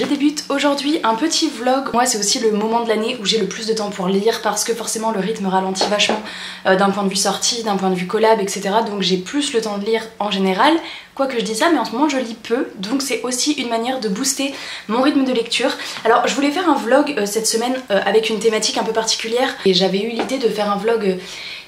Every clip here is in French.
Je débute aujourd'hui un petit vlog. Moi c'est aussi le moment de l'année où j'ai le plus de temps pour lire parce que forcément le rythme ralentit vachement d'un point de vue sortie, d'un point de vue collab, etc. Donc j'ai plus le temps de lire en général. Quoique je dis ça, mais en ce moment je lis peu, donc c'est aussi une manière de booster mon rythme de lecture. Alors je voulais faire un vlog cette semaine avec une thématique un peu particulière et j'avais eu l'idée de faire un vlog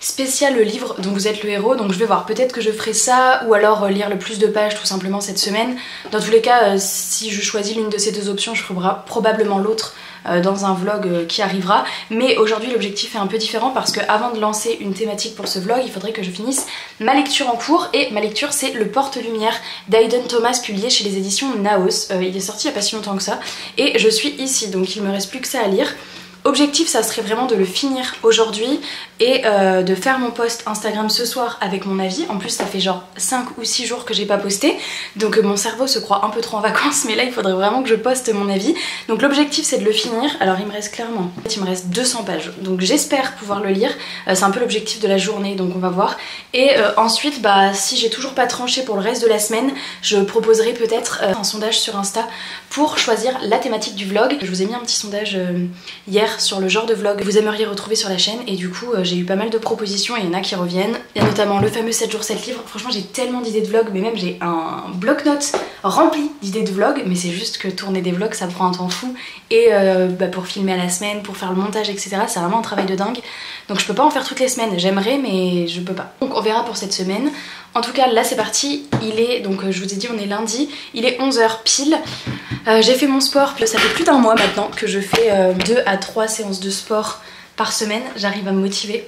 spécial livre dont vous êtes le héros, donc je vais voir, peut-être que je ferai ça ou alors lire le plus de pages tout simplement cette semaine. Dans tous les cas, si je choisis l'une de ces deux options, je ferai probablement l'autre dans un vlog qui arrivera, mais aujourd'hui l'objectif est un peu différent parce que avant de lancer une thématique pour ce vlog, il faudrait que je finisse ma lecture en cours, et ma lecture c'est Le Porte-Lumière d'Aiden Thomas, publié chez les éditions Naos. Il est sorti il n'y a pas si longtemps que ça et je suis ici, donc il me reste plus que ça à lire. Objectif, ça serait vraiment de le finir aujourd'hui et de faire mon post Instagram ce soir avec mon avis. En plus ça fait genre 5 ou 6 jours que j'ai pas posté, donc mon cerveau se croit un peu trop en vacances, mais là il faudrait vraiment que je poste mon avis. Donc l'objectif c'est de le finir. Alors il me reste clairement, en fait, il me reste 200 pages, donc j'espère pouvoir le lire. C'est un peu l'objectif de la journée, donc on va voir. Et ensuite, bah si j'ai toujours pas tranché pour le reste de la semaine, je proposerai peut-être un sondage sur Insta pour choisir la thématique du vlog. Je vous ai mis un petit sondage hier sur le genre de vlog que vous aimeriez retrouver sur la chaîne, et du coup j'ai eu pas mal de propositions et il y en a qui reviennent. Il y a notamment le fameux 7 jours 7 livres. Franchement j'ai tellement d'idées de vlog, mais même j'ai un bloc-notes rempli d'idées de vlog, mais c'est juste que tourner des vlogs ça prend un temps fou, et pour filmer à la semaine, pour faire le montage, etc. c'est vraiment un travail de dingue, donc je peux pas en faire toutes les semaines. J'aimerais mais je peux pas, donc on verra pour cette semaine. En tout cas là c'est parti, il est, donc je vous ai dit on est lundi, il est 11 h pile. J'ai fait mon sport, ça fait plus d'un mois maintenant que je fais 2 à 3 séances de sport par semaine, j'arrive à me motiver.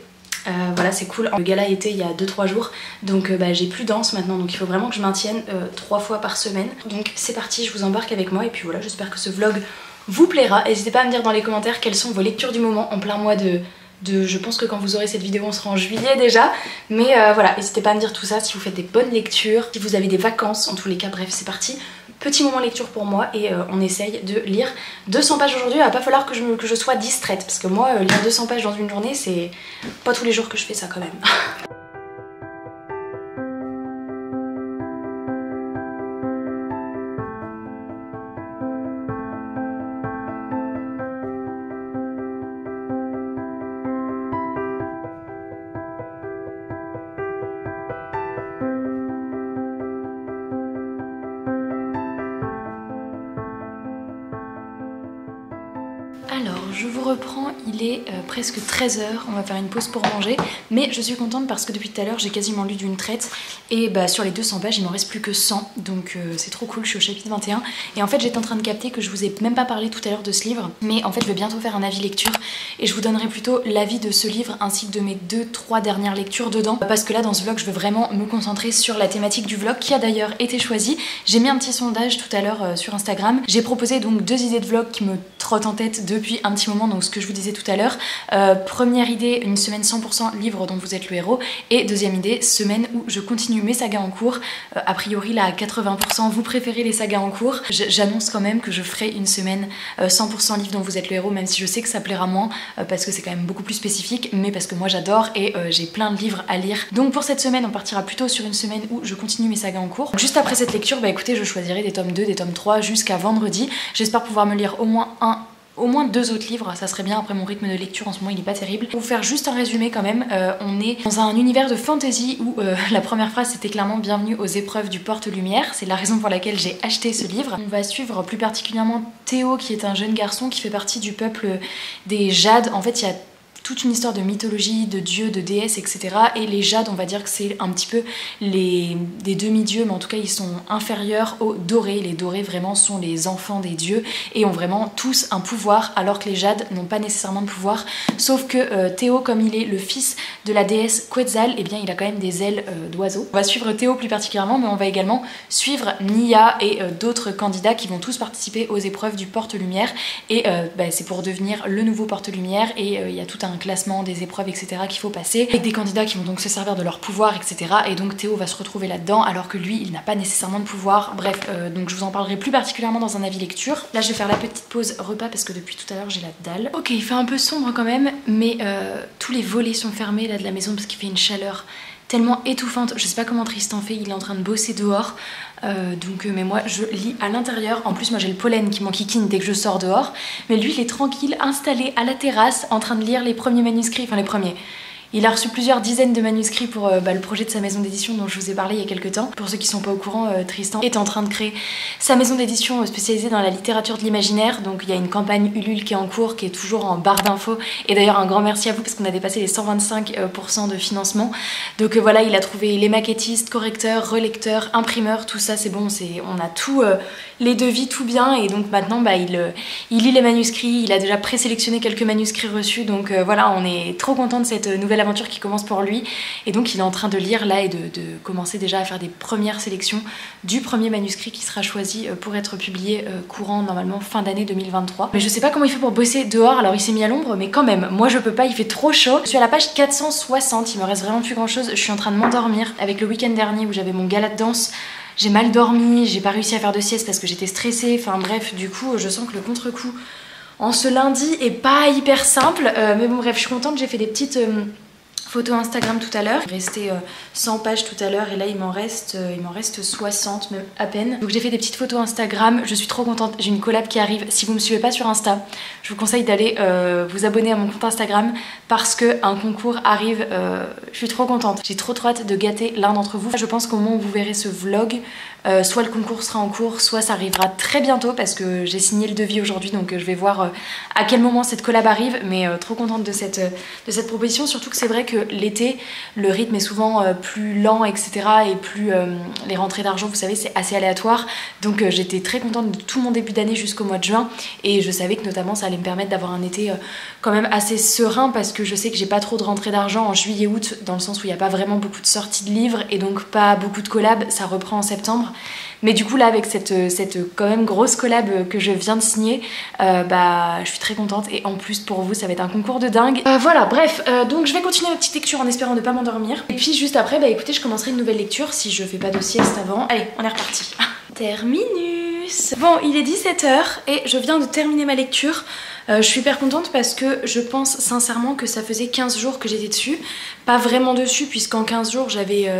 Voilà, c'est cool. Le gala était il y a 2-3 jours, donc j'ai plus danse maintenant, donc il faut vraiment que je maintienne 3 fois par semaine. Donc c'est parti, je vous embarque avec moi, et puis voilà, j'espère que ce vlog vous plaira. N'hésitez pas à me dire dans les commentaires quelles sont vos lectures du moment en plein mois je pense que quand vous aurez cette vidéo on sera en juillet déjà, mais voilà, n'hésitez pas à me dire tout ça, si vous faites des bonnes lectures, si vous avez des vacances, en tous les cas. Bref, c'est parti, petit moment lecture pour moi, et on essaye de lire 200 pages aujourd'hui. Il va pas falloir que je sois distraite, parce que moi lire 200 pages dans une journée c'est pas tous les jours que je fais ça quand même. Alors je vous reprends, il est presque 13 h, on va faire une pause pour manger, mais je suis contente parce que depuis tout à l'heure j'ai quasiment lu d'une traite, et bah sur les 200 pages il m'en reste plus que 100, donc c'est trop cool. Je suis au chapitre 21 et en fait j'étais en train de capter que je vous ai même pas parlé tout à l'heure de ce livre, mais en fait je vais bientôt faire un avis lecture et je vous donnerai plutôt l'avis de ce livre ainsi que de mes 2-3 dernières lectures dedans, parce que là dans ce vlog je veux vraiment me concentrer sur la thématique du vlog qui a d'ailleurs été choisie. J'ai mis un petit sondage tout à l'heure sur Instagram, j'ai proposé donc 2 idées de vlog qui me trottent en tête depuis un petit moment, donc ce que je vous disais tout à l'heure. Première idée, une semaine 100% livre dont vous êtes le héros, et deuxième idée, semaine où je continue mes sagas en cours. A priori là à 80% vous préférez les sagas en cours. J'annonce quand même que je ferai une semaine 100% livre dont vous êtes le héros, même si je sais que ça plaira moins parce que c'est quand même beaucoup plus spécifique, mais parce que moi j'adore et j'ai plein de livres à lire. Donc pour cette semaine on partira plutôt sur une semaine où je continue mes sagas en cours. Juste après cette lecture, bah écoutez, je choisirai des tomes 2, des tomes 3 jusqu'à vendredi. J'espère pouvoir me lire au moins 2 autres livres, ça serait bien. Après mon rythme de lecture en ce moment il est pas terrible. Pour vous faire juste un résumé quand même, on est dans un univers de fantasy où la première phrase c'était clairement bienvenue aux épreuves du Porte-Lumière. C'est la raison pour laquelle j'ai acheté ce livre. On va suivre plus particulièrement Théo, qui est un jeune garçon qui fait partie du peuple des Jades. En fait il y a toute une histoire de mythologie, de dieux, de déesses, etc. Et les Jades, on va dire que c'est un petit peu des demi-dieux, mais en tout cas ils sont inférieurs aux dorés. Les dorés vraiment sont les enfants des dieux et ont vraiment tous un pouvoir, alors que les Jades n'ont pas nécessairement de pouvoir. Sauf que Théo, comme il est le fils de la déesse Quetzal, eh bien il a quand même des ailes d'oiseau. On va suivre Théo plus particulièrement, mais on va également suivre Nia et d'autres candidats qui vont tous participer aux épreuves du Porte-Lumière. Et c'est pour devenir le nouveau Porte-Lumière, et il y a tout un classement des épreuves, etc. qu'il faut passer, avec des candidats qui vont donc se servir de leur pouvoir, etc. Et donc Théo va se retrouver là-dedans, alors que lui, il n'a pas nécessairement de pouvoir. Bref, donc je vous en parlerai plus particulièrement dans un avis lecture. Là, je vais faire la petite pause repas parce que depuis tout à l'heure, j'ai la dalle. Ok, il fait un peu sombre quand même, mais tous les volets sont fermés là de la maison parce qu'il fait une chaleur tellement étouffante. Je sais pas comment Tristan fait, il est en train de bosser dehors. Mais moi je lis à l'intérieur. En plus moi j'ai le pollen qui m'enquiquine dès que je sors dehors. Mais lui il est tranquille, installé à la terrasse, en train de lire les premiers manuscrits, enfin les premiers. Il a reçu plusieurs dizaines de manuscrits pour le projet de sa maison d'édition dont je vous ai parlé il y a quelques temps. Pour ceux qui sont pas au courant, Tristan est en train de créer sa maison d'édition spécialisée dans la littérature de l'imaginaire. Donc il y a une campagne Ulule qui est en cours, qui est toujours en barre d'infos. Et d'ailleurs un grand merci à vous parce qu'on a dépassé les 125% de financement. Donc voilà, il a trouvé les maquettistes, correcteurs, relecteurs, imprimeurs, tout ça c'est bon, on a tout, les devis, tout bien. Et donc maintenant il lit les manuscrits, il a déjà présélectionné quelques manuscrits reçus. Donc voilà, on est trop content de cette nouvelle aventure qui commence pour lui, et donc il est en train de lire là et de commencer déjà à faire des premières sélections du premier manuscrit qui sera choisi pour être publié courant normalement fin d'année 2023. Mais je sais pas comment il fait pour bosser dehors, alors il s'est mis à l'ombre mais quand même, moi je peux pas, il fait trop chaud. Je suis à la page 460, il me reste vraiment plus grand chose, je suis en train de m'endormir avec le week-end dernier où j'avais mon gala de danse. J'ai mal dormi, j'ai pas réussi à faire de sieste parce que j'étais stressée, enfin bref, du coup je sens que le contre-coup en ce lundi est pas hyper simple, mais bon bref, je suis contente, j'ai fait des petites photos Instagram tout à l'heure. Il restait 100 pages tout à l'heure et là il m'en reste 60 même à peine. Donc j'ai fait des petites photos Instagram, je suis trop contente, j'ai une collab qui arrive. Si vous me suivez pas sur Insta, je vous conseille d'aller vous abonner à mon compte Instagram parce qu'un concours arrive, je suis trop contente. J'ai trop hâte de gâter l'un d'entre vous. Je pense qu'au moment où vous verrez ce vlog, soit le concours sera en cours, soit ça arrivera très bientôt parce que j'ai signé le devis aujourd'hui, donc je vais voir à quel moment cette collab arrive, mais trop contente de cette proposition, surtout que c'est vrai que l'été, le rythme est souvent plus lent, etc. et plus les rentrées d'argent, vous savez, c'est assez aléatoire, donc j'étais très contente de tout mon début d'année jusqu'au mois de juin, et je savais que notamment ça allait me permettre d'avoir un été quand même assez serein, parce que je sais que j'ai pas trop de rentrées d'argent en juillet-août, dans le sens où il n'y a pas vraiment beaucoup de sorties de livres, et donc pas beaucoup de collabs, ça reprend en septembre. Mais du coup là avec cette quand même grosse collab que je viens de signer, je suis très contente, et en plus pour vous ça va être un concours de dingue. Voilà, bref, donc je vais continuer ma petite lecture en espérant ne pas m'endormir. Et puis juste après, écoutez, je commencerai une nouvelle lecture si je fais pas de sieste avant. Allez, on est reparti. Terminus. Bon, il est 17 h et je viens de terminer ma lecture. Je suis hyper contente parce que je pense sincèrement que ça faisait 15 jours que j'étais dessus. Pas vraiment dessus puisqu'en 15 jours j'avais...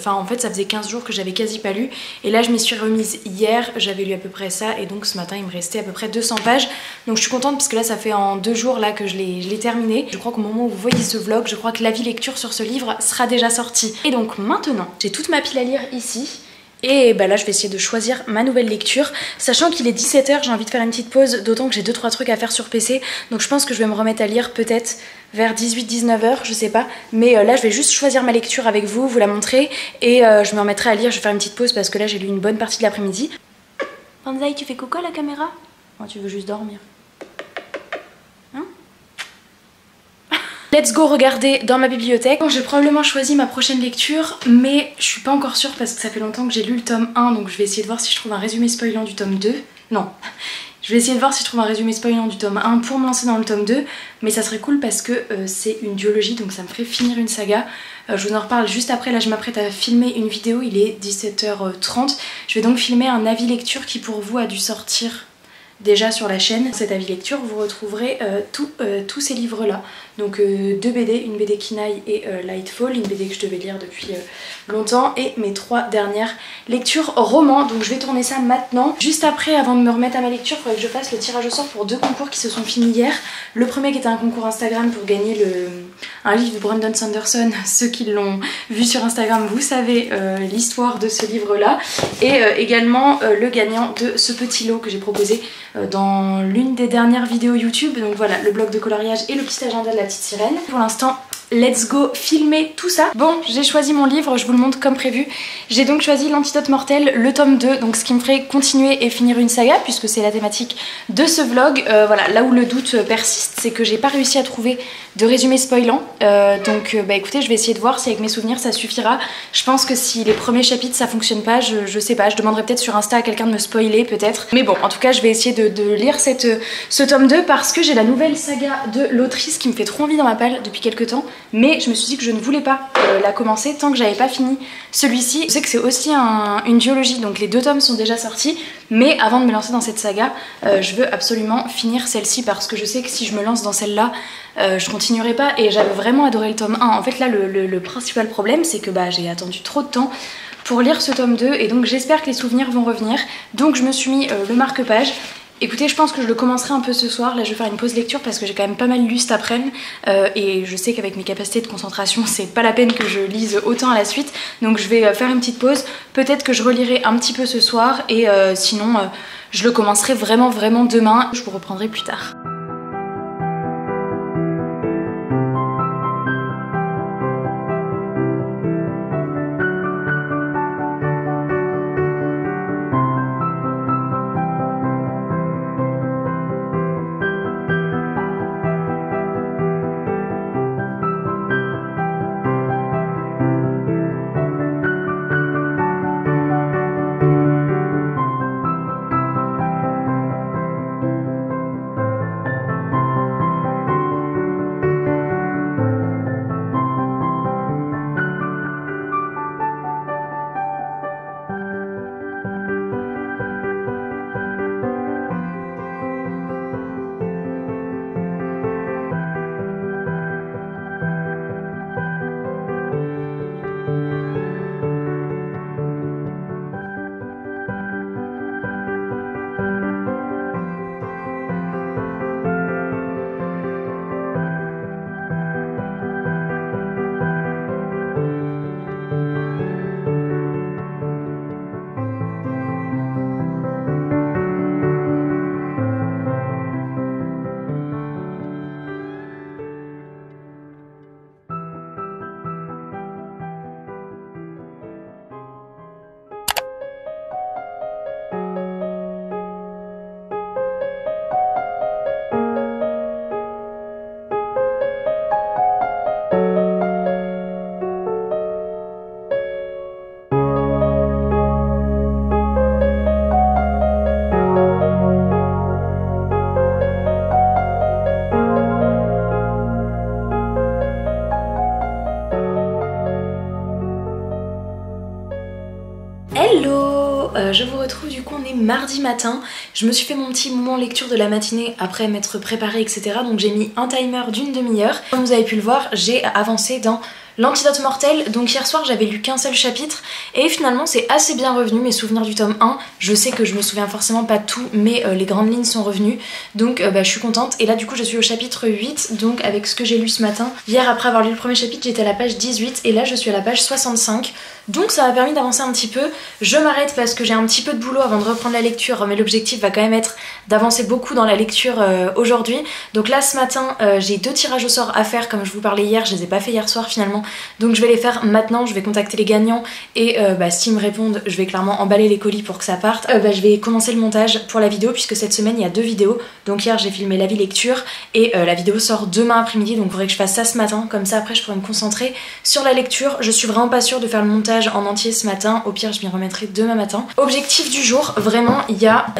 en fait ça faisait 15 jours que j'avais quasi pas lu. Et là je m'y suis remise hier, j'avais lu à peu près ça. Et donc ce matin il me restait à peu près 200 pages. Donc je suis contente parce que là ça fait en 2 jours là que je l'ai terminé. Je crois qu'au moment où vous voyez ce vlog, je crois que l'avis lecture sur ce livre sera déjà sorti. Et donc maintenant, j'ai toute ma pile à lire ici. Et là je vais essayer de choisir ma nouvelle lecture, sachant qu'il est 17 h, j'ai envie de faire une petite pause, d'autant que j'ai 2-3 trucs à faire sur PC, donc je pense que je vais me remettre à lire peut-être vers 18-19 h, je sais pas, mais là je vais juste choisir ma lecture avec vous, vous la montrer, et je me remettrai à lire, je vais faire une petite pause parce que là j'ai lu une bonne partie de l'après-midi. Banzai, tu fais coco à la caméra? Oh, tu veux juste dormir? Let's go regarder dans ma bibliothèque. Bon, j'ai probablement choisi ma prochaine lecture, mais je suis pas encore sûre parce que ça fait longtemps que j'ai lu le tome 1, donc je vais essayer de voir si je trouve un résumé spoilant du tome 2. Non, je vais essayer de voir si je trouve un résumé spoilant du tome 1 pour me lancer dans le tome 2, mais ça serait cool parce que c'est une duologie, donc ça me ferait finir une saga. Je vous en reparle juste après, là je m'apprête à filmer une vidéo, il est 17 h 30. Je vais donc filmer un avis lecture qui pour vous a dû sortir déjà sur la chaîne. Cet avis lecture, vous retrouverez tous ces livres là, donc 2 BD, une BD Kinaï et Lightfall, une BD que je devais lire depuis longtemps, et mes 3 dernières lectures romans. Donc je vais tourner ça maintenant. Juste après, avant de me remettre à ma lecture, il faudrait que je fasse le tirage au sort pour 2 concours qui se sont finis hier. Le premier qui était un concours Instagram pour gagner un livre de Brandon Sanderson. Ceux qui l'ont vu sur Instagram, vous savez l'histoire de ce livre là, et également le gagnant de ce petit lot que j'ai proposé dans l'une des dernières vidéos YouTube. Donc voilà, le bloc de coloriage et le petit agenda de la petite sirène. Pour l'instant, let's go filmer tout ça. Bon, j'ai choisi mon livre, je vous le montre comme prévu. J'ai donc choisi L'Antidote Mortel, le tome 2, donc ce qui me ferait continuer et finir une saga, puisque c'est la thématique de ce vlog. Voilà, là où le doute persiste, c'est que j'ai pas réussi à trouver de résumé spoilant. Donc écoutez, je vais essayer de voir si avec mes souvenirs ça suffira. Je pense que si les premiers chapitres ça fonctionne pas, je sais pas, je demanderai peut-être sur Insta à quelqu'un de me spoiler peut-être. Mais bon, en tout cas, je vais essayer de lire ce tome 2 parce que j'ai la nouvelle saga de l'autrice qui me fait trop envie dans ma palle depuis quelques temps. mais je me suis dit que je ne voulais pas la commencer tant que j'avais pas fini celui-ci. Je sais que c'est aussi une duologie, donc les 2 tomes sont déjà sortis, mais avant de me lancer dans cette saga, je veux absolument finir celle-ci parce que je sais que si je me lance dans celle-là, je continuerai pas, et j'avais vraiment adoré le tome 1. En fait là le principal problème c'est que j'ai attendu trop de temps pour lire ce tome 2 et donc j'espère que les souvenirs vont revenir. Donc je me suis mis le marque-page. Écoutez, je pense que je le commencerai un peu ce soir. Là je vais faire une pause lecture parce que j'ai quand même pas mal lu cet après-midi et je sais qu'avec mes capacités de concentration c'est pas la peine que je lise autant à la suite. Donc je vais faire une petite pause. Peut-être que je relirai un petit peu ce soir et sinon je le commencerai vraiment demain. Je vous reprendrai plus tard. Hello, je vous retrouve, du coup on est mardi matin. Je me suis fait mon petit moment lecture de la matinée après m'être préparée etc. Donc j'ai mis un timer d'une demi-heure. Comme vous avez pu le voir, j'ai avancé dans L'Antidote Mortel. Donc hier soir j'avais lu qu'un seul chapitre et finalement c'est assez bien revenu, mes souvenirs du tome 1. Je sais que je me souviens forcément pas de tout, mais les grandes lignes sont revenues. Donc je suis contente. Et là du coup je suis au chapitre 8, donc avec ce que j'ai lu ce matin. Hier après avoir lu le premier chapitre j'étais à la page 18 et là je suis à la page 65. Donc ça m'a permis d'avancer un petit peu. Je m'arrête parce que j'ai un petit peu de boulot avant de reprendre la lecture, mais l'objectif va quand même être d'avancer beaucoup dans la lecture aujourd'hui. Donc là ce matin j'ai 2 tirages au sort à faire comme je vous parlais hier, je les ai pas fait hier soir finalement. Donc je vais les faire maintenant, je vais contacter les gagnants et s'ils me répondent je vais clairement emballer les colis pour que ça parte. Je vais commencer le montage pour la vidéo puisque cette semaine il y a 2 vidéos. Donc hier j'ai filmé l'avis lecture et la vidéo sort demain après-midi, donc il faudrait que je fasse ça ce matin, comme ça après je pourrai me concentrer sur la lecture. Je suis vraiment pas sûre de faire le montage en entier ce matin, au pire je m'y remettrai demain matin. Objectif du jour, vraiment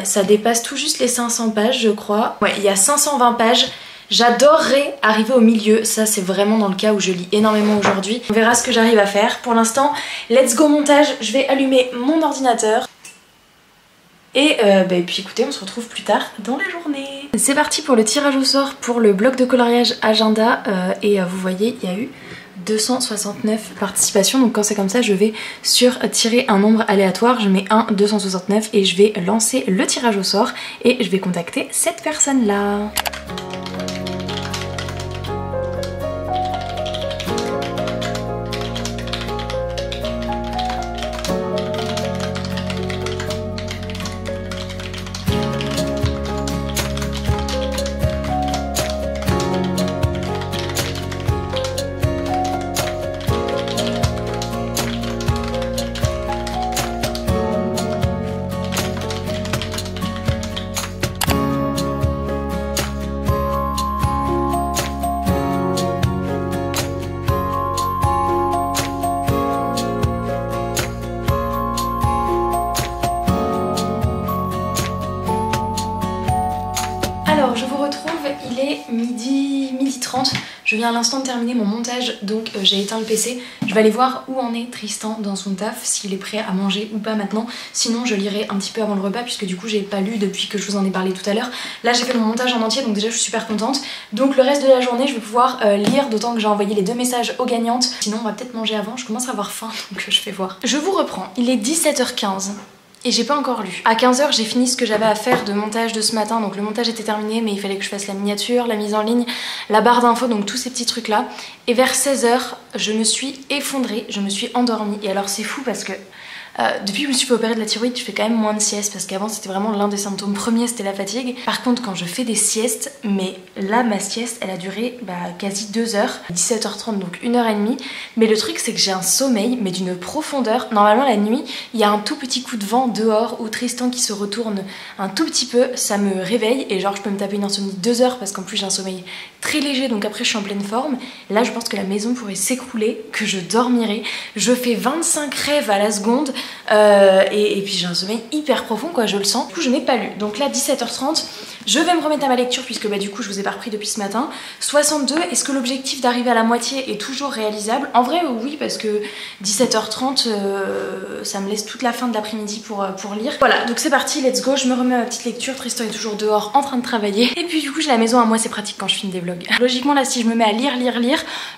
ça dépasse tout juste les 500 pages je crois. Ouais, il y a 520 pages. J'adorerais arriver au milieu, ça c'est vraiment dans le cas où je lis énormément aujourd'hui. On verra ce que j'arrive à faire. Pour l'instant, let's go montage, je vais allumer mon ordinateur. Et puis écoutez, on se retrouve plus tard dans la journée. C'est parti pour le tirage au sort pour le bloc de coloriage agenda et vous voyez il y a eu 269 participations, donc quand c'est comme ça je vais sur tirer un nombre aléatoire, je mets 1, 269 et je vais lancer le tirage au sort et je vais contacter cette personne là. Je viens à l'instant de terminer mon montage, donc j'ai éteint le PC. Je vais aller voir où en est Tristan dans son taf, s'il est prêt à manger ou pas maintenant. Sinon je lirai un petit peu avant le repas puisque du coup j'ai pas lu depuis que je vous en ai parlé tout à l'heure. Là j'ai fait mon montage en entier, donc déjà je suis super contente. Donc le reste de la journée je vais pouvoir lire, d'autant que j'ai envoyé les 2 messages aux gagnantes. Sinon on va peut-être manger avant, je commence à avoir faim donc je vais voir. Je vous reprends, il est 17h15. Et j'ai pas encore lu. À 15h j'ai fini ce que j'avais à faire de montage de ce matin, donc le montage était terminé mais il fallait que je fasse la miniature, la mise en ligne, la barre d'infos, donc tous ces petits trucs là. Et vers 16h je me suis effondrée, je me suis endormie. Et alors c'est fou parce que depuis que je me suis fait opérer de la thyroïde, je fais quand même moins de siestes parce qu'avant c'était vraiment l'un des symptômes premiers, c'était la fatigue. Par contre quand je fais des siestes, mais là ma sieste elle a duré quasi 2 heures, 17h30 donc 1h30. Mais le truc c'est que j'ai un sommeil mais d'une profondeur. Normalement la nuit il y a un tout petit coup de vent dehors ou Tristan qui se retourne un tout petit peu, ça me réveille et genre je peux me taper une insomnie de 2 heures parce qu'en plus j'ai un sommeil très léger donc après je suis en pleine forme. Là je pense que la maison pourrait s'écrouler, que je dormirai. Je fais 25 rêves à la seconde. Et puis j'ai un sommeil hyper profond quoi, je le sens. Du coup je n'ai pas lu, donc là 17h30 je vais me remettre à ma lecture puisque du coup je vous ai pas repris depuis ce matin. 62, est-ce que l'objectif d'arriver à la moitié est toujours réalisable? En vrai oui, parce que 17h30 ça me laisse toute la fin de l'après-midi pour lire. Voilà, donc c'est parti, let's go, je me remets à ma petite lecture. Tristan est toujours dehors en train de travailler. Et puis du coup j'ai la maison à moi, c'est pratique quand je filme des vlogs. Logiquement là si je me mets à lire,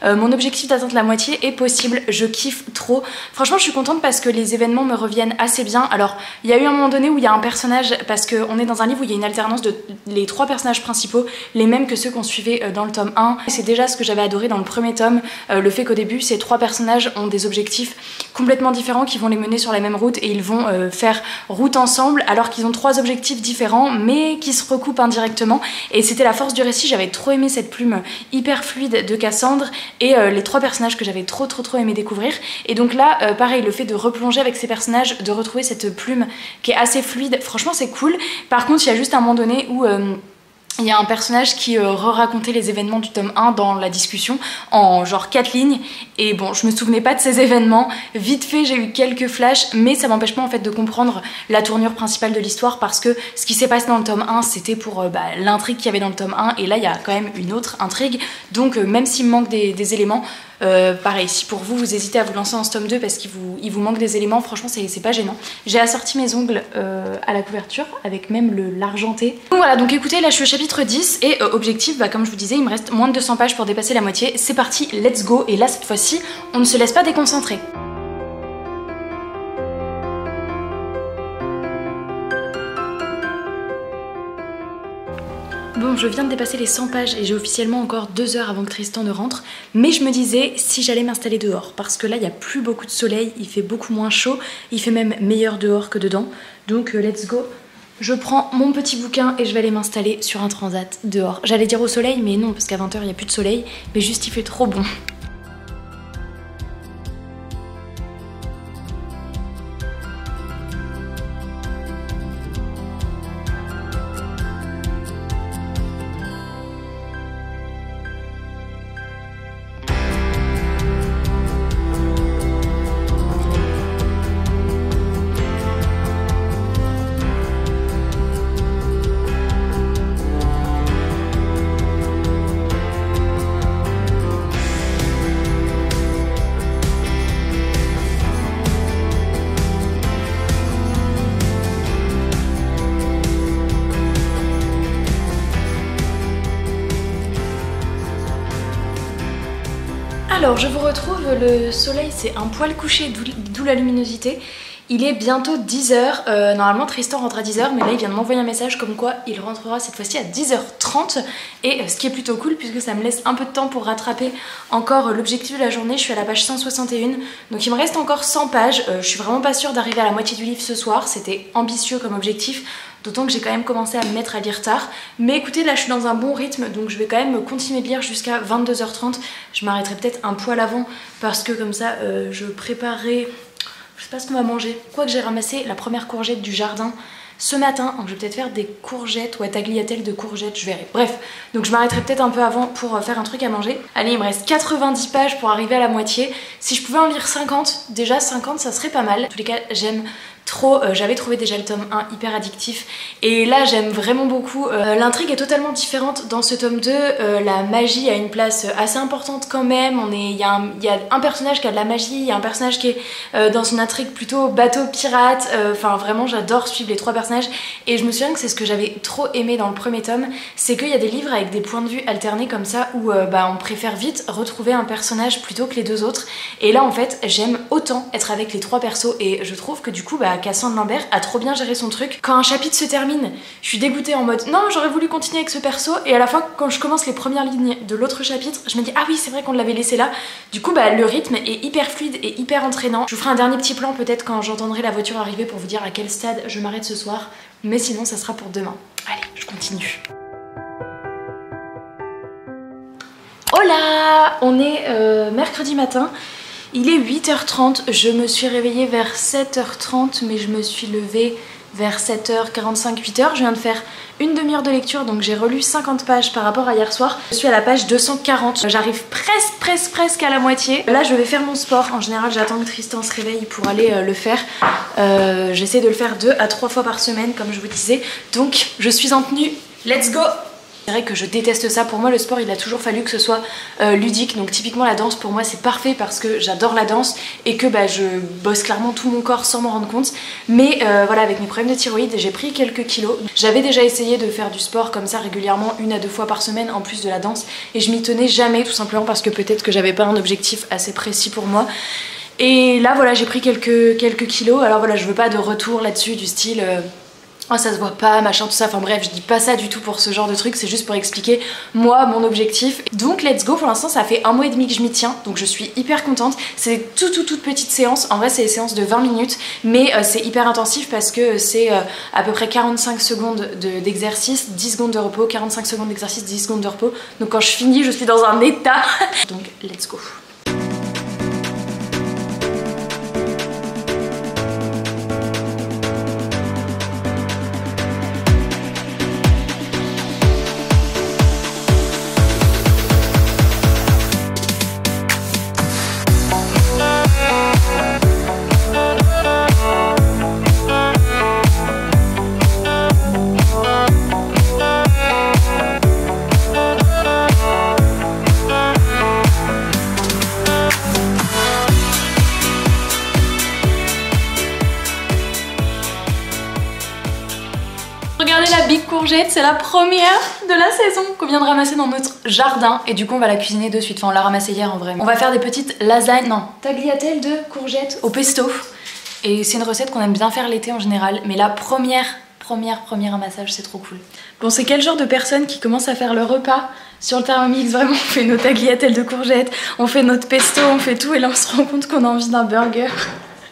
mon objectif d'atteindre la moitié est possible, je kiffe trop. Franchement je suis contente parce que les événements me reviennent assez bien. Alors il y a eu un moment donné où il y a un personnage, parce qu'on est dans un livre où il y a une alternance de les 3 personnages principaux, les mêmes que ceux qu'on suivait dans le tome 1. C'est déjà ce que j'avais adoré dans le premier tome, le fait qu'au début ces 3 personnages ont des objectifs complètement différents qui vont les mener sur la même route et ils vont faire route ensemble alors qu'ils ont 3 objectifs différents mais qui se recoupent indirectement. Et c'était la force du récit, j'avais trop aimé cette plume hyper fluide de Cassandre et les 3 personnages que j'avais trop aimé découvrir. Et donc là pareil, le fait de replonger avec ces personnages, de retrouver cette plume qui est assez fluide, franchement c'est cool. Par contre il y a juste un moment donné où il y a un personnage qui re-racontait les événements du tome 1 dans la discussion en genre 4 lignes et bon je me souvenais pas de ces événements, vite fait j'ai eu quelques flashs mais ça m'empêche pas en fait de comprendre la tournure principale de l'histoire parce que ce qui s'est passé dans le tome 1 c'était pour l'intrigue qu'il y avait dans le tome 1 et là il y a quand même une autre intrigue donc même s'il me manque des éléments, pareil, si pour vous hésitez à vous lancer dans ce tome 2 parce qu'il vous manque des éléments, franchement c'est pas gênant. J'ai assorti mes ongles à la couverture avec même l'argenté. Donc voilà, donc écoutez, là je suis au chapitre 10 et objectif, comme je vous disais, il me reste moins de 200 pages pour dépasser la moitié. C'est parti, let's go. Et là cette fois-ci, on ne se laisse pas déconcentrer. Bon, je viens de dépasser les 100 pages et j'ai officiellement encore 2 heures avant que Tristan ne rentre. Mais je me disais si j'allais m'installer dehors. Parce que là, il n'y a plus beaucoup de soleil, il fait beaucoup moins chaud. Il fait même meilleur dehors que dedans. Donc, let's go. Je prends mon petit bouquin et je vais aller m'installer sur un transat dehors. J'allais dire au soleil, mais non, parce qu'à 20h, il n'y a plus de soleil. Mais juste, il fait trop bon. Alors je vous retrouve, le soleil c'est un poil couché, d'où la luminosité. Il est bientôt 10h, normalement Tristan rentre à 10h mais là il vient de m'envoyer un message comme quoi il rentrera cette fois-ci à 10h30 et ce qui est plutôt cool puisque ça me laisse un peu de temps pour rattraper encore l'objectif de la journée. Je suis à la page 161 donc il me reste encore 100 pages, je suis vraiment pas sûre d'arriver à la moitié du livre ce soir, c'était ambitieux comme objectif. D'autant que j'ai quand même commencé à me mettre à lire tard. Mais écoutez, là je suis dans un bon rythme, donc je vais quand même continuer de lire jusqu'à 22h30. Je m'arrêterai peut-être un poil avant, parce que comme ça, je préparerai... Je sais pas ce qu'on va manger. Quoique j'ai ramassé la première courgette du jardin ce matin, donc je vais peut-être faire des courgettes ou tagliatelle de courgettes, je verrai. Bref, donc je m'arrêterai peut-être un peu avant pour faire un truc à manger. Allez, il me reste 90 pages pour arriver à la moitié. Si je pouvais en lire 50, déjà 50 ça serait pas mal. En tous les cas, j'aime trop. J'avais trouvé déjà le tome 1 hyper addictif et là j'aime vraiment beaucoup. L'intrigue est totalement différente dans ce tome 2. La magie a une place assez importante quand même. Il y a un personnage qui a de la magie, il y a un personnage qui est dans une intrigue plutôt bateau pirate. Enfin vraiment j'adore suivre les trois personnages et je me souviens que c'est ce que j'avais trop aimé dans le premier tome, c'est qu'il y a des livres avec des points de vue alternés comme ça où on préfère vite retrouver un personnage plutôt que les deux autres. Et là en fait j'aime autant être avec les trois persos et je trouve que du coup Cassandre Lambert a trop bien géré son truc. Quand un chapitre se termine, je suis dégoûtée en mode non j'aurais voulu continuer avec ce perso et à la fin quand je commence les premières lignes de l'autre chapitre je me dis ah oui c'est vrai qu'on l'avait laissé là. Du coup le rythme est hyper fluide et hyper entraînant. Je vous ferai un dernier petit plan peut-être quand j'entendrai la voiture arriver pour vous dire à quel stade je m'arrête ce soir, mais sinon ça sera pour demain. Allez je continue. Hola, on est mercredi matin. Il est 8h30, je me suis réveillée vers 7h30 mais je me suis levée vers 7h45, 8h. Je viens de faire une demi-heure de lecture donc j'ai relu 50 pages par rapport à hier soir. Je suis à la page 240, j'arrive presque à la moitié. Là je vais faire mon sport, en général j'attends que Tristan se réveille pour aller le faire. J'essaie de le faire 2 à 3 fois par semaine comme je vous disais. Donc je suis en tenue, let's go! C'est vrai que je déteste ça, pour moi le sport il a toujours fallu que ce soit ludique, donc typiquement la danse pour moi c'est parfait parce que j'adore la danse et que je bosse clairement tout mon corps sans m'en rendre compte. Mais voilà, avec mes problèmes de thyroïde j'ai pris quelques kilos. J'avais déjà essayé de faire du sport comme ça régulièrement 1 à 2 fois par semaine en plus de la danse et je m'y tenais jamais tout simplement parce que peut-être que j'avais pas un objectif assez précis pour moi. Et là voilà j'ai pris quelques kilos, alors voilà je veux pas de retour là-dessus du style... oh ça se voit pas, machin tout ça, enfin bref je dis pas ça du tout pour ce genre de truc, c'est juste pour expliquer moi mon objectif. Donc let's go, pour l'instant ça fait 1 mois et demi que je m'y tiens, donc je suis hyper contente. C'est toute petite séance, en vrai c'est des séances de 20 minutes mais c'est hyper intensif parce que c'est à peu près 45 secondes d'exercice, 10 secondes de repos, 45 secondes d'exercice, 10 secondes de repos. Donc quand je finis je suis dans un état. Donc let's go. Regardez la big courgette, c'est la première de la saison qu'on vient de ramasser dans notre jardin et du coup on va la cuisiner de suite, enfin on l'a ramassée hier en vrai. On va faire des petites lasagnes, non, tagliatelles de courgettes au pesto et c'est une recette qu'on aime bien faire l'été en général, mais la premier ramassage c'est trop cool. Bon c'est quel genre de personne qui commence à faire le repas sur le Thermomix? Vraiment on fait nos tagliatelles de courgettes, on fait notre pesto, on fait tout et là on se rend compte qu'on a envie d'un burger.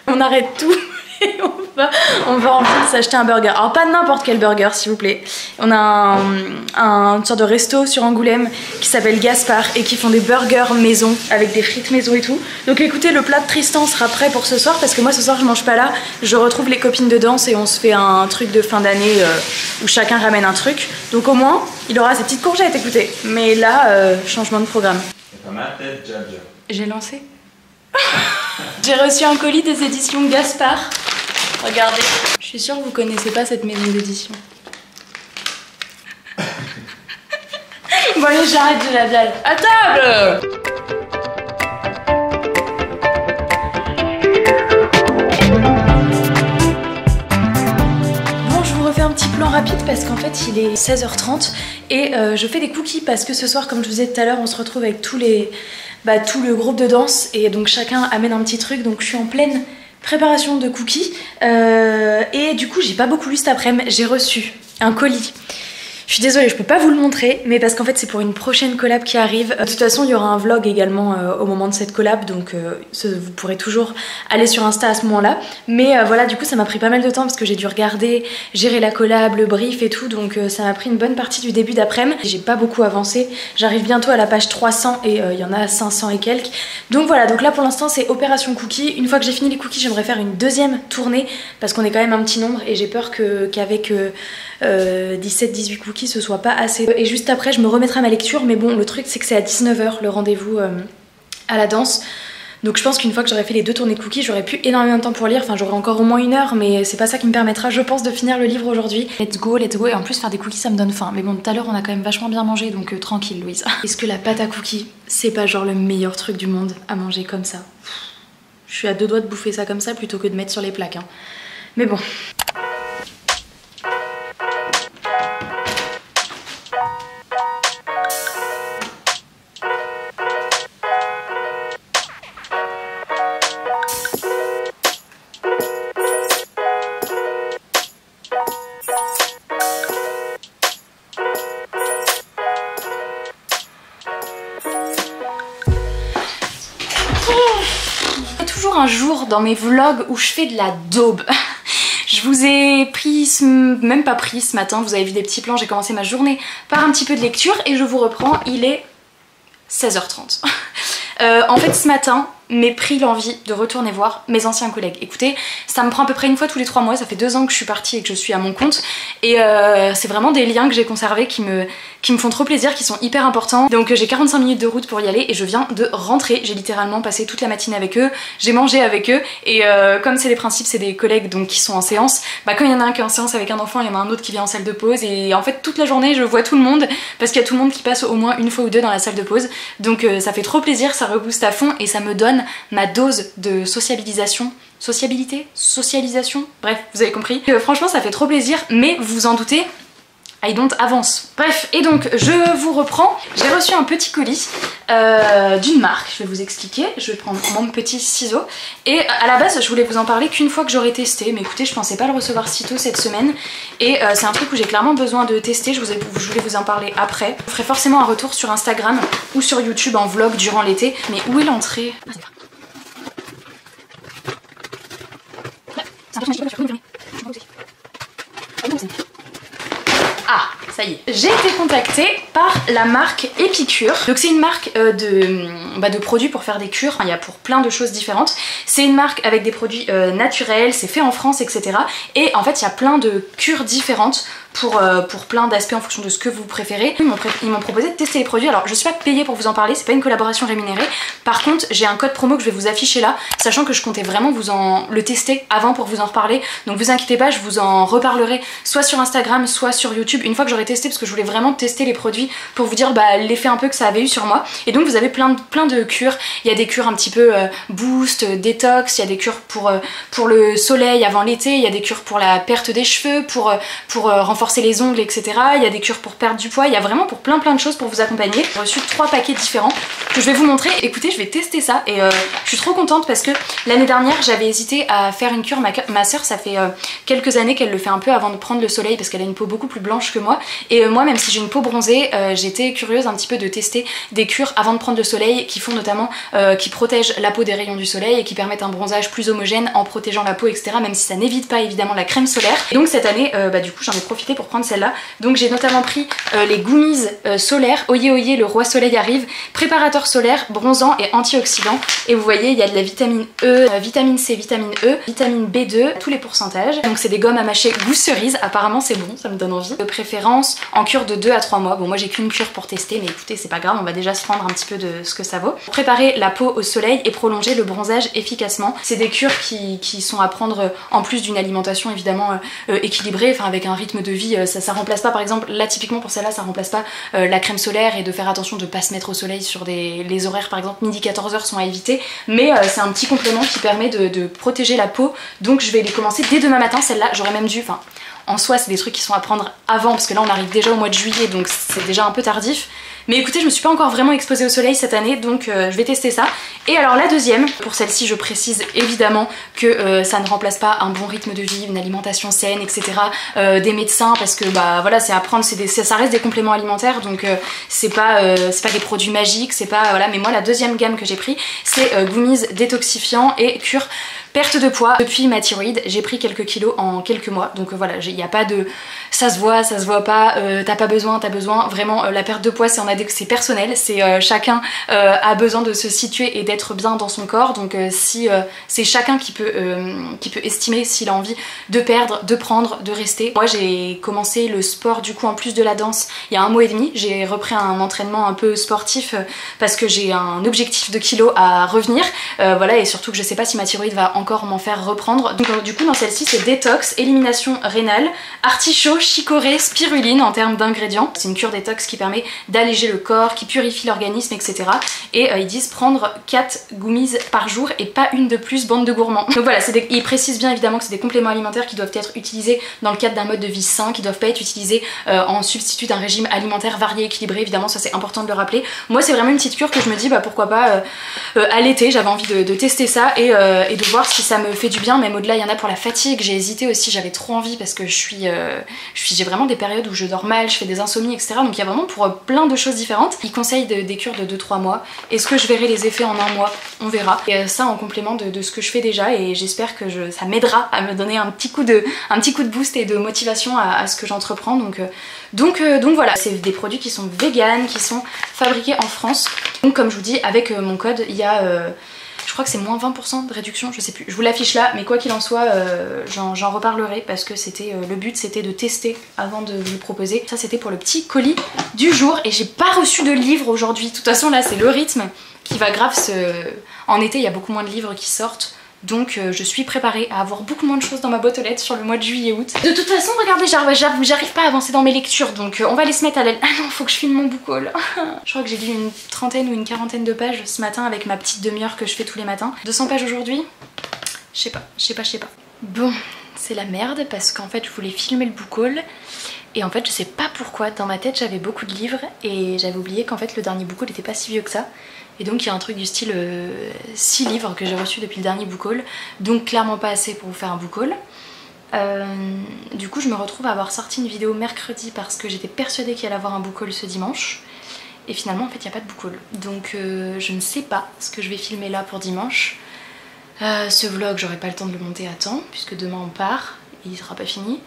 On arrête tout et on va envie de s'acheter un burger. Alors pas n'importe quel burger s'il vous plaît. On a une sorte de resto sur Angoulême qui s'appelle Gaspard et qui font des burgers maison avec des frites maison et tout. Donc écoutez, le plat de Tristan sera prêt pour ce soir parce que moi ce soir je mange pas là. Je retrouve les copines de danse et on se fait un truc de fin d'année où chacun ramène un truc. Donc au moins il aura ses petites courgettes, écoutez. Mais là, changement de programme. J'ai lancé. J'ai reçu un colis des éditions Gaspard. Regardez. Je suis sûre que vous connaissez pas cette maison d'édition. Bon allez, j'arrête de la blague. À table! Bon, je vous refais un petit plan rapide parce qu'en fait il est 16h30 et je fais des cookies parce que ce soir, comme je vous disais tout à l'heure, on se retrouve avec tout le groupe de danse et donc chacun amène un petit truc, donc je suis en pleine préparation de cookies et du coup j'ai pas beaucoup lu cet après-midi, j'ai reçu un colis. Je suis désolée, je peux pas vous le montrer, mais parce qu'en fait c'est pour une prochaine collab qui arrive. De toute façon il y aura un vlog également au moment de cette collab, donc vous pourrez toujours aller sur Insta à ce moment là. Mais voilà, du coup ça m'a pris pas mal de temps parce que j'ai dû regarder, gérer la collab, le brief et tout, donc ça m'a pris une bonne partie du début d'après-midi. J'ai pas beaucoup avancé, j'arrive bientôt à la page 300 et il y en a 500 et quelques. Donc voilà, donc là pour l'instant c'est opération cookies. Une fois que j'ai fini les cookies, j'aimerais faire une deuxième tournée parce qu'on est quand même un petit nombre et j'ai peur qu'avec 17-18 cookies ce soit pas assez. Et juste après je me remettrai à ma lecture, mais bon le truc c'est que c'est à 19h le rendez-vous à la danse. Donc je pense qu'une fois que j'aurai fait les 2 tournées de cookies, j'aurai plus énormément de temps pour lire, enfin j'aurai encore au moins 1 heure, mais c'est pas ça qui me permettra je pense de finir le livre aujourd'hui. Let's go, et en plus faire des cookies ça me donne faim. Mais bon, tout à l'heure on a quand même vachement bien mangé, donc tranquille Louise. Est-ce que la pâte à cookies, c'est pas genre le meilleur truc du monde à manger comme ça? Je suis à 2 doigts de bouffer ça comme ça plutôt que de mettre sur les plaques, hein. Mais bon. Un jour dans mes vlogs où je fais de la daube. Je vous ai pris, même pas pris ce matin, vous avez vu des petits plans, j'ai commencé ma journée par un petit peu de lecture et je vous reprends, il est 16h30. En fait ce matin m'est pris l'envie de retourner voir mes anciens collègues. Écoutez, ça me prend à peu près 1 fois tous les 3 mois, ça fait 2 ans que je suis partie et que je suis à mon compte et c'est vraiment des liens que j'ai conservés qui me font trop plaisir, qui sont hyper importants. Donc j'ai 45 minutes de route pour y aller et je viens de rentrer, j'ai littéralement passé toute la matinée avec eux, j'ai mangé avec eux et comme c'est les principes, c'est des collègues donc qui sont en séance, bah quand il y en a un qui est en séance avec un enfant, il y en a un autre qui vient en salle de pause et en fait toute la journée je vois tout le monde parce qu'il y a tout le monde qui passe au moins 1 fois ou 2 dans la salle de pause. Donc ça fait trop plaisir, ça rebooste à fond et ça me donne ma dose de sociabilisation. Socialisation, bref, vous avez compris. Franchement ça fait trop plaisir, mais vous vous en doutez, I don't avance. Bref, et donc je vous reprends. J'ai reçu un petit colis d'une marque, je vais vous expliquer. Je vais prendre mon petit ciseau. Et à la base, je voulais vous en parler qu'une fois que j'aurais testé. Mais écoutez, je pensais pas le recevoir si tôt cette semaine. Et c'est un truc où j'ai clairement besoin de tester. Je voulais vous en parler après. Je ferai forcément un retour sur Instagram ou sur YouTube en vlog durant l'été. Mais où est l'entrée? Ah, ça y est. J'ai été contactée par la marque Epicure. Donc c'est une marque de produits pour faire des cures. Enfin, il y a pour plein de choses différentes. C'est une marque avec des produits naturels, c'est fait en France, etc. Et en fait, il y a plein de cures différentes pour plein d'aspects en fonction de ce que vous préférez. Ils m'ont proposé de tester les produits. Alors je suis pas payée pour vous en parler, c'est pas une collaboration rémunérée. Par contre j'ai un code promo que je vais vous afficher là, sachant que je comptais vraiment le tester avant pour vous en reparler. Donc vous inquiétez pas, je vous en reparlerai soit sur Instagram, soit sur YouTube une fois que j'aurai testé, parce que je voulais vraiment tester les produits pour vous dire l'effet un peu que ça avait eu sur moi. Et donc vous avez plein de cures. Il y a des cures un petit peu boost, détox, il y a des cures pour le soleil avant l'été, il y a des cures pour la perte des cheveux, pour renforcer les ongles, etc. Il y a des cures pour perdre du poids, il y a vraiment pour plein de choses pour vous accompagner. J'ai reçu 3 paquets différents que je vais vous montrer. Écoutez, je vais tester ça et je suis trop contente parce que l'année dernière j'avais hésité à faire une cure. Ma soeur, ça fait quelques années qu'elle le fait un peu avant de prendre le soleil parce qu'elle a une peau beaucoup plus blanche que moi. Et moi, même si j'ai une peau bronzée, j'étais curieuse un petit peu de tester des cures avant de prendre le soleil qui font notamment, qui protègent la peau des rayons du soleil et qui permettent un bronzage plus homogène en protégeant la peau, etc. Même si ça n'évite pas évidemment la crème solaire. Et donc cette année, du coup, j'en ai profité pour prendre celle-là. Donc j'ai notamment pris les gummies solaires, Oyez Oyez, le roi soleil arrive, préparateur solaire, bronzant et antioxydant. Et vous voyez, il y a de la vitamine E, vitamine C, vitamine E, vitamine B2, tous les pourcentages. Donc c'est des gommes à mâcher goût cerise, apparemment c'est bon, ça me donne envie. De préférence en cure de 2 à 3 mois. Bon, moi j'ai qu'une cure pour tester, mais écoutez, c'est pas grave, on va déjà se rendre un petit peu de ce que ça vaut. Préparer la peau au soleil et prolonger le bronzage efficacement. C'est des cures qui sont à prendre en plus d'une alimentation évidemment équilibrée, enfin avec un rythme de vie, ça remplace pas, par exemple, là typiquement pour celle-là, ça remplace pas la crème solaire et de faire attention de pas se mettre au soleil sur les horaires, par exemple midi 14h sont à éviter, mais c'est un petit complément qui permet de protéger la peau. Donc je vais les commencer dès demain matin. Celle-là, j'aurais même dû, enfin en soi c'est des trucs qui sont à prendre avant parce que là on arrive déjà au mois de juillet, donc c'est déjà un peu tardif. Mais écoutez, je me suis pas encore vraiment exposée au soleil cette année, donc je vais tester ça. Et alors la deuxième, pour celle-ci je précise évidemment que ça ne remplace pas un bon rythme de vie, une alimentation saine, etc. Des médecins, parce que bah voilà, c'est à prendre, ça reste des compléments alimentaires, donc c'est pas des produits magiques, c'est pas voilà. Mais moi la deuxième gamme que j'ai pris, c'est gummies détoxifiants et cure Perte de poids, depuis ma thyroïde, j'ai pris quelques kilos en quelques mois, donc voilà, il n'y a pas de ça se voit pas, t'as pas besoin, t'as besoin, vraiment la perte de poids c'est personnel, c'est chacun a besoin de se situer et d'être bien dans son corps, donc si c'est chacun qui peut estimer s'il a envie de perdre, de prendre, de rester. Moi j'ai commencé le sport du coup en plus de la danse il y a 1 mois et demi, j'ai repris un entraînement un peu sportif parce que j'ai un objectif de kilos à revenir, voilà, et surtout que je sais pas si ma thyroïde va encore m'en faire reprendre. Donc du coup dans celle-ci c'est détox, élimination rénale, artichaut, chicorée, spiruline en termes d'ingrédients. C'est une cure détox qui permet d'alléger le corps, qui purifie l'organisme, etc. Et ils disent prendre 4 gummies par jour et pas une de plus, bande de gourmands. Donc voilà, ils précisent bien évidemment que c'est des compléments alimentaires qui doivent être utilisés dans le cadre d'un mode de vie sain, qui doivent pas être utilisés en substitut d'un régime alimentaire varié, équilibré, évidemment ça c'est important de le rappeler. Moi c'est vraiment une petite cure que je me dis bah pourquoi pas à l'été, j'avais envie de tester ça et de voir si ça me fait du bien. Même au-delà il y en a pour la fatigue, j'ai hésité aussi, j'avais trop envie parce que j'ai vraiment des périodes où je dors mal, je fais des insomnies, etc. Donc il y a vraiment pour plein de choses différentes. Ils conseillent des cures de 2-3 mois. Est-ce que je verrai les effets en 1 mois? On verra. Et ça en complément de ce que je fais déjà, et j'espère que ça m'aidera à me donner un petit coup de boost et de motivation à ce que j'entreprends. Donc voilà, c'est des produits qui sont véganes, qui sont fabriqués en France. Donc comme je vous dis, avec mon code, il y a... je crois que c'est moins 20% de réduction, je sais plus, je vous l'affiche là, mais quoi qu'il en soit, j'en reparlerai parce que c'était le but c'était de tester avant de vous le proposer. Ça c'était pour le petit colis du jour, et j'ai pas reçu de livre aujourd'hui. De toute façon là c'est le rythme qui va grave En été il y a beaucoup moins de livres qui sortent. Donc je suis préparée à avoir beaucoup moins de choses dans ma boîte aux lettres sur le mois de juillet-août. De toute façon, regardez, j'arrive pas à avancer dans mes lectures, donc on va les se mettre à l'aile. Ah non, faut que je filme mon book haul. Je crois que j'ai lu une 30aine ou une 40aine de pages ce matin avec ma petite demi-heure que je fais tous les matins. 200 pages aujourd'hui? Je sais pas. Bon, c'est la merde parce qu'en fait je voulais filmer le book haul. Et en fait je sais pas pourquoi, dans ma tête j'avais beaucoup de livres et j'avais oublié qu'en fait le dernier book haul n'était pas si vieux que ça. Et donc il y a un truc du style 6 livres que j'ai reçus depuis le dernier book haul, donc clairement pas assez pour vous faire un book haul. Du coup je me retrouve à avoir sorti une vidéo mercredi parce que j'étais persuadée qu'il allait avoir un book haul ce dimanche. Et finalement en fait il n'y a pas de book haul. Donc je ne sais pas ce que je vais filmer là pour dimanche. Ce vlog j'aurai pas le temps de le monter à temps puisque demain on part et il sera pas fini.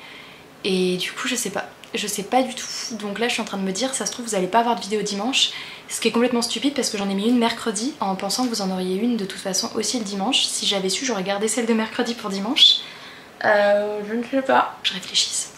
Et du coup je sais pas du tout. Donc là je suis en train de me dire ça se trouve vous allez pas avoir de vidéo dimanche, ce qui est complètement stupide parce que j'en ai mis une mercredi en pensant que vous en auriez une de toute façon aussi le dimanche. Si j'avais su j'aurais gardé celle de mercredi pour dimanche. Je ne sais pas. Je réfléchisse.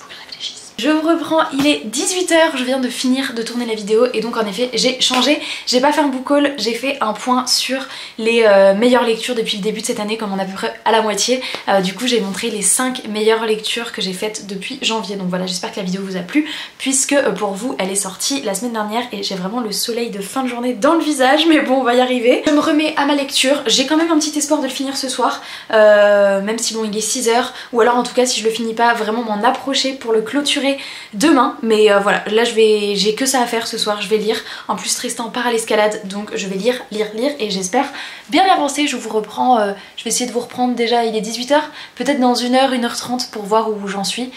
Je vous reprends, il est 18 h, je viens de finir de tourner la vidéo et donc en effet j'ai changé, j'ai pas fait un book haul, j'ai fait un point sur les meilleures lectures depuis le début de cette année, comme on est à peu près à la moitié. Du coup j'ai montré les 5 meilleures lectures que j'ai faites depuis janvier, donc voilà, j'espère que la vidéo vous a plu puisque pour vous elle est sortie la semaine dernière et j'ai vraiment le soleil de fin de journée dans le visage, mais bon on va y arriver. Je me remets à ma lecture, j'ai quand même un petit espoir de le finir ce soir, même si bon il est 6 h, ou alors en tout cas si je le finis pas, vraiment m'en approcher pour le clôturer demain, mais voilà, là j'ai que ça à faire ce soir, je vais lire. En plus Tristan part à l'escalade, donc je vais lire et j'espère bien avancer. Je vous reprends, je vais essayer de vous reprendre déjà, il est 18 h, peut-être dans 1 h, 1 h 30 pour voir où j'en suis.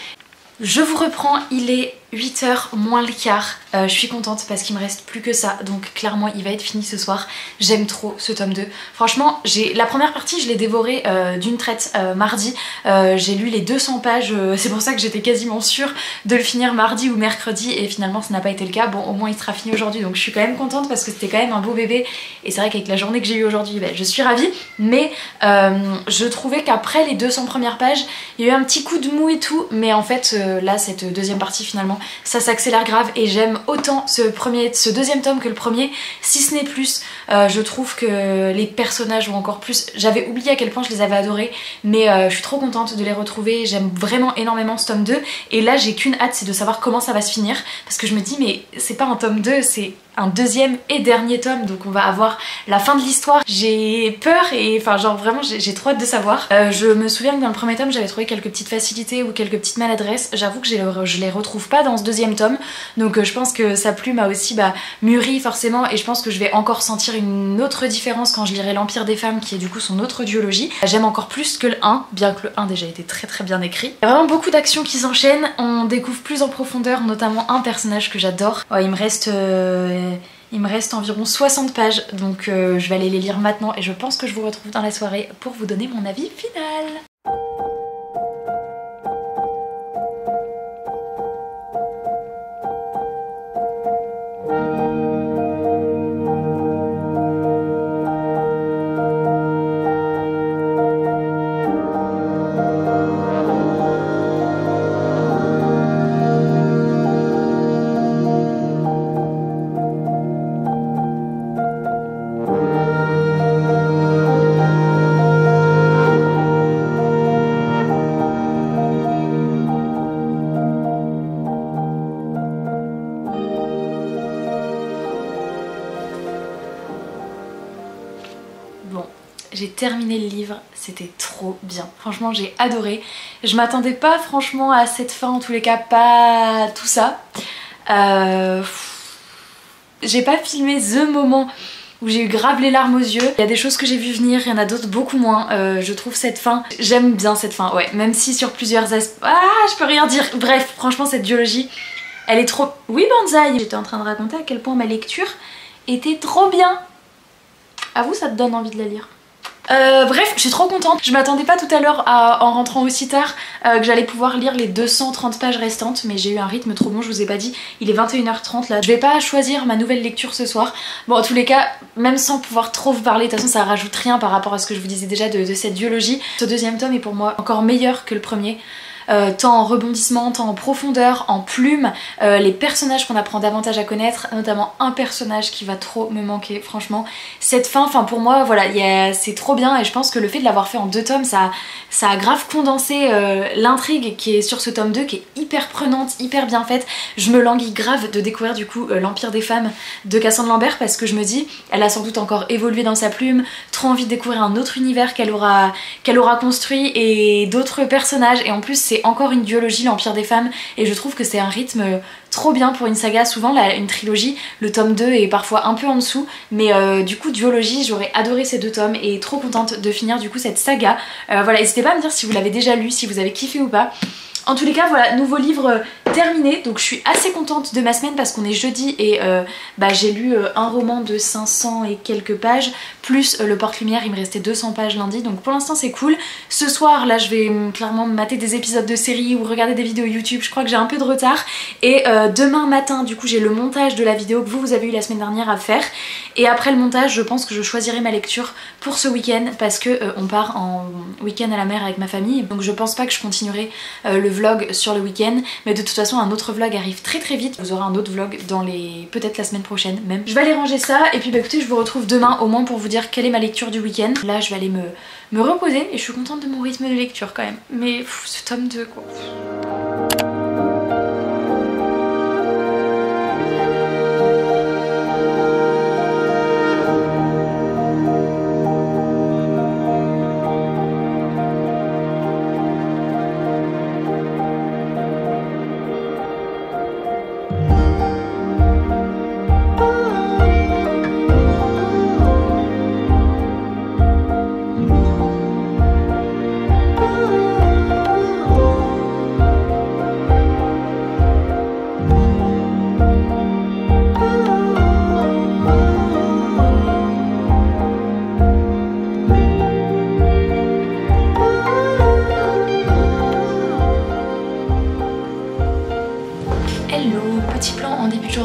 Je vous reprends, il est 8 h moins le quart. Je suis contente parce qu'il me reste plus que ça, donc clairement il va être fini ce soir. J'aime trop ce tome 2. Franchement, la première partie je l'ai dévorée d'une traite mardi. J'ai lu les 200 pages, c'est pour ça que j'étais quasiment sûre de le finir mardi ou mercredi et finalement ça n'a pas été le cas. Bon, au moins il sera fini aujourd'hui, donc je suis quand même contente parce que c'était quand même un beau bébé. Et c'est vrai qu'avec la journée que j'ai eue aujourd'hui, je suis ravie. Mais je trouvais qu'après les 200 premières pages, il y a eu un petit coup de mou et tout. Mais en fait, là, cette deuxième partie finalement, ça s'accélère grave et j'aime autant ce deuxième tome que le premier, si ce n'est plus. Je trouve que les personnages vont encore plus. J'avais oublié à quel point je les avais adorés, mais je suis trop contente de les retrouver. J'aime vraiment énormément ce tome 2 et là j'ai qu'une hâte, c'est de savoir comment ça va se finir parce que je me dis mais c'est pas un tome 2, c'est un deuxième et dernier tome, donc on va avoir la fin de l'histoire. J'ai peur et enfin genre vraiment j'ai trop hâte de savoir. Je me souviens que dans le premier tome j'avais trouvé quelques petites facilités ou quelques petites maladresses. J'avoue que je les retrouve pas dans ce deuxième tome, donc je pense que sa plume a aussi mûri forcément et je pense que je vais encore sentir une autre différence quand je lirai l'Empire des femmes qui est du coup son autre duologie. J'aime encore plus que le 1, bien que le 1 déjà été très très bien écrit. Il y a vraiment beaucoup d'actions qui s'enchaînent, on découvre plus en profondeur notamment un personnage que j'adore. Il me reste Il me reste environ 60 pages, donc je vais aller les lire maintenant et je pense que je vous retrouve dans la soirée pour vous donner mon avis final. Bon, j'ai terminé le livre, c'était trop bien. Franchement, j'ai adoré. Je m'attendais pas franchement à cette fin, en tous les cas, pas tout ça. J'ai pas filmé the moment où j'ai eu grave les larmes aux yeux. Il y a des choses que j'ai vu venir, il y en a d'autres beaucoup moins. Je trouve cette fin, j'aime bien cette fin, ouais. Même si sur plusieurs aspects... Ah, je peux rien dire. Bref, franchement, cette duologie, elle est trop... Oui, Banzai. J'étais en train de raconter à quel point ma lecture était trop bien. À vous, ça te donne envie de la lire. Bref, je suis trop contente. Je m'attendais pas tout à l'heure en rentrant aussi tard que j'allais pouvoir lire les 230 pages restantes, mais j'ai eu un rythme trop bon, je vous ai pas dit. Il est 21h30 là. Je vais pas choisir ma nouvelle lecture ce soir. Bon, en tous les cas, même sans pouvoir trop vous parler, de toute façon ça rajoute rien par rapport à ce que je vous disais déjà de cette duologie. Ce deuxième tome est pour moi encore meilleur que le premier. Tant en rebondissement, tant en profondeur, en plume, les personnages qu'on apprend davantage à connaître, notamment un personnage qui va trop me manquer, franchement. Cette fin, pour moi, voilà, c'est trop bien et je pense que le fait de l'avoir fait en 2 tomes, ça a grave condensé l'intrigue qui est sur ce tome 2, qui est hyper prenante, hyper bien faite. Je me languis grave de découvrir du coup l'Empire des femmes de Cassandre Lambert parce que je me dis, elle a sans doute encore évolué dans sa plume, trop envie de découvrir un autre univers qu'elle aura construit et d'autres personnages, et en plus c'est encore une duologie, l'Empire des femmes, et je trouve que c'est un rythme trop bien pour une saga. Souvent une trilogie, le tome 2 est parfois un peu en dessous, mais du coup duologie, j'aurais adoré ces 2 tomes et trop contente de finir du coup cette saga. Voilà, n'hésitez pas à me dire si vous l'avez déjà lu, si vous avez kiffé ou pas. En tous les cas, voilà, nouveau livre terminé, donc je suis assez contente de ma semaine parce qu'on est jeudi et j'ai lu un roman de 500 et quelques pages, plus le porte-lumière, il me restait 200 pages lundi, donc pour l'instant c'est cool. Ce soir, là je vais clairement mater des épisodes de séries ou regarder des vidéos YouTube, je crois que j'ai un peu de retard, et demain matin, du coup j'ai le montage de la vidéo que vous avez eu la semaine dernière à faire, et après le montage, je pense que je choisirai ma lecture pour ce week-end parce que on part en week-end à la mer avec ma famille, donc je pense pas que je continuerai le vlog sur le week-end, mais de toute façon un autre vlog arrive très très vite, vous aurez un autre vlog dans peut-être la semaine prochaine même. Je vais aller ranger ça et puis écoutez, je vous retrouve demain au moins pour vous dire quelle est ma lecture du week-end. Là je vais aller me reposer et je suis contente de mon rythme de lecture quand même, mais ce tome 2 quoi.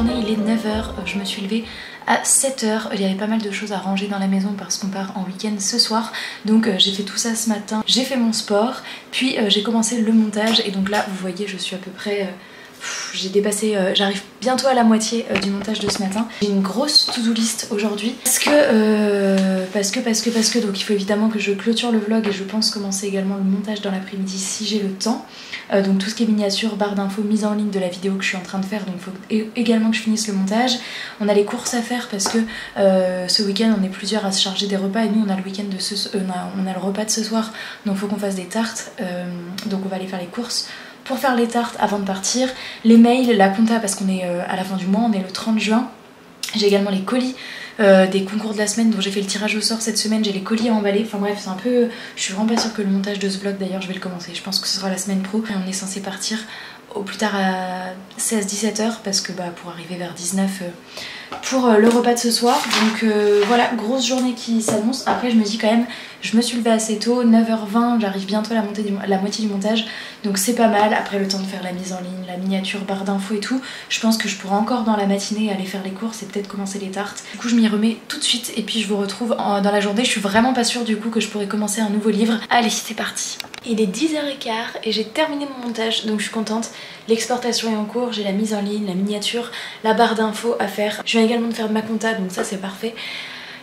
Il est 9h, je me suis levée à 7h, il y avait pas mal de choses à ranger dans la maison parce qu'on part en week-end ce soir, donc j'ai fait tout ça ce matin, j'ai fait mon sport, puis j'ai commencé le montage et donc là vous voyez je suis à peu près... j'ai dépassé, j'arrive bientôt à la moitié du montage de ce matin. J'ai une grosse to-do list aujourd'hui parce que donc il faut évidemment que je clôture le vlog et je pense commencer également le montage dans l'après-midi si j'ai le temps. Donc tout ce qui est miniature, barre d'infos, mise en ligne de la vidéo que je suis en train de faire, donc il faut également que je finisse le montage. On a les courses à faire parce que ce week-end on est plusieurs à se charger des repas et nous on a le week-end de on a le repas de ce soir, donc il faut qu'on fasse des tartes, donc on va aller faire les courses pour faire les tartes avant de partir, les mails, la compta parce qu'on est à la fin du mois, on est le 30 juin. J'ai également les colis des concours de la semaine dont j'ai fait le tirage au sort cette semaine, j'ai les colis à emballer, enfin bref c'est un peu... Je suis vraiment pas sûre que le montage de ce vlog d'ailleurs je vais le commencer, je pense que ce sera la semaine pro et on est censé partir au plus tard à 16-17h parce que pour arriver vers 19 pour le repas de ce soir. Donc voilà, grosse journée qui s'annonce. Après je me dis quand même, je me suis levée assez tôt, 9h20, j'arrive bientôt à la moitié du montage, donc c'est pas mal. Après le temps de faire la mise en ligne, la miniature, barre d'infos et tout, je pense que je pourrais encore dans la matinée aller faire les courses et peut-être commencer les tartes. Du coup je m'y remets tout de suite et puis je vous retrouve dans la journée. Je suis vraiment pas sûre du coup que je pourrais commencer un nouveau livre. Allez, c'est parti. Il est 10h15 et j'ai terminé mon montage, donc je suis contente. L'exportation est en cours, j'ai la mise en ligne, la miniature, la barre d'infos à faire. Je viens également de faire de ma compta, donc ça c'est parfait.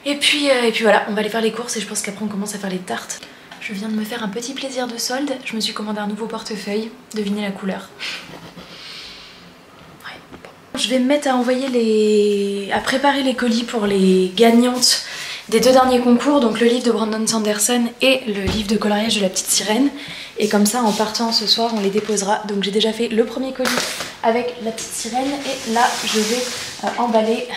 Et puis voilà, on va aller faire les courses et je pense qu'après on commence à faire les tartes. Je viens de me faire un petit plaisir de solde. Je me suis commandé un nouveau portefeuille. Devinez la couleur. Ouais, bon. Je vais me mettre à envoyer à préparer les colis pour les gagnantes des 2 derniers concours, donc le livre de Brandon Sanderson et le livre de coloriage de la petite sirène. Et comme ça, en partant ce soir, on les déposera. Donc j'ai déjà fait le premier colis avec la petite sirène et là, je vais emballer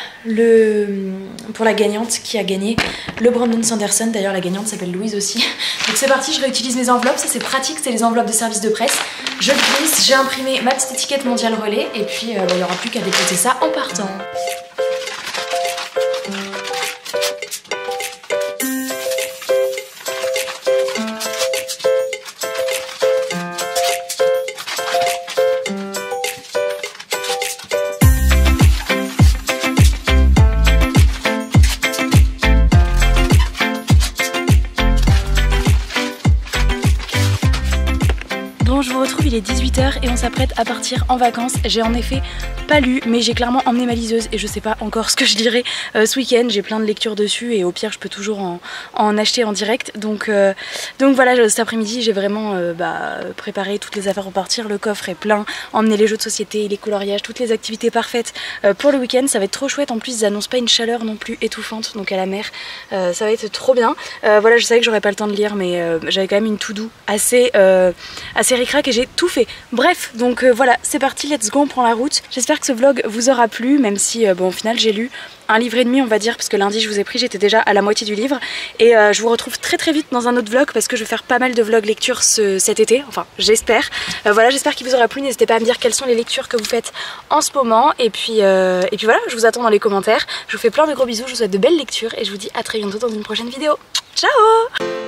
pour la gagnante qui a gagné le Brandon Sanderson. D'ailleurs, la gagnante s'appelle Louise aussi. Donc c'est parti, je réutilise mes enveloppes. Ça c'est pratique, c'est les enveloppes de service de presse. Je glisse, j'ai imprimé ma petite étiquette Mondial Relais et puis il n'y aura plus qu'à déposer ça en partant. Je vous retrouve, il est 18h et on s'apprête à partir en vacances. J'ai en effet pas lu, mais j'ai clairement emmené ma liseuse et je sais pas encore ce que je lirai ce week-end. J'ai plein de lectures dessus et au pire je peux toujours en acheter en direct. Donc voilà, cet après-midi j'ai vraiment préparé toutes les affaires pour partir. Le coffre est plein, emmener les jeux de société, les coloriages, toutes les activités parfaites pour le week-end. Ça va être trop chouette. En plus ils annoncent pas une chaleur non plus étouffante, donc à la mer ça va être trop bien. Voilà, je savais que j'aurais pas le temps de lire, mais j'avais quand même une to-do assez ric-rac et j'ai tout fait. Bref, donc voilà, c'est parti, let's go, on prend la route. J'espère que ce vlog vous aura plu, même si bon au final j'ai lu un livre et demi on va dire, parce que lundi je vous ai pris, j'étais déjà à la moitié du livre. Et je vous retrouve très très vite dans un autre vlog parce que je vais faire pas mal de vlogs lecture cet été, enfin j'espère. Voilà, j'espère qu'il vous aura plu, n'hésitez pas à me dire quelles sont les lectures que vous faites en ce moment. Et puis voilà, je vous attends dans les commentaires. Je vous fais plein de gros bisous, je vous souhaite de belles lectures et je vous dis à très bientôt dans une prochaine vidéo. Ciao!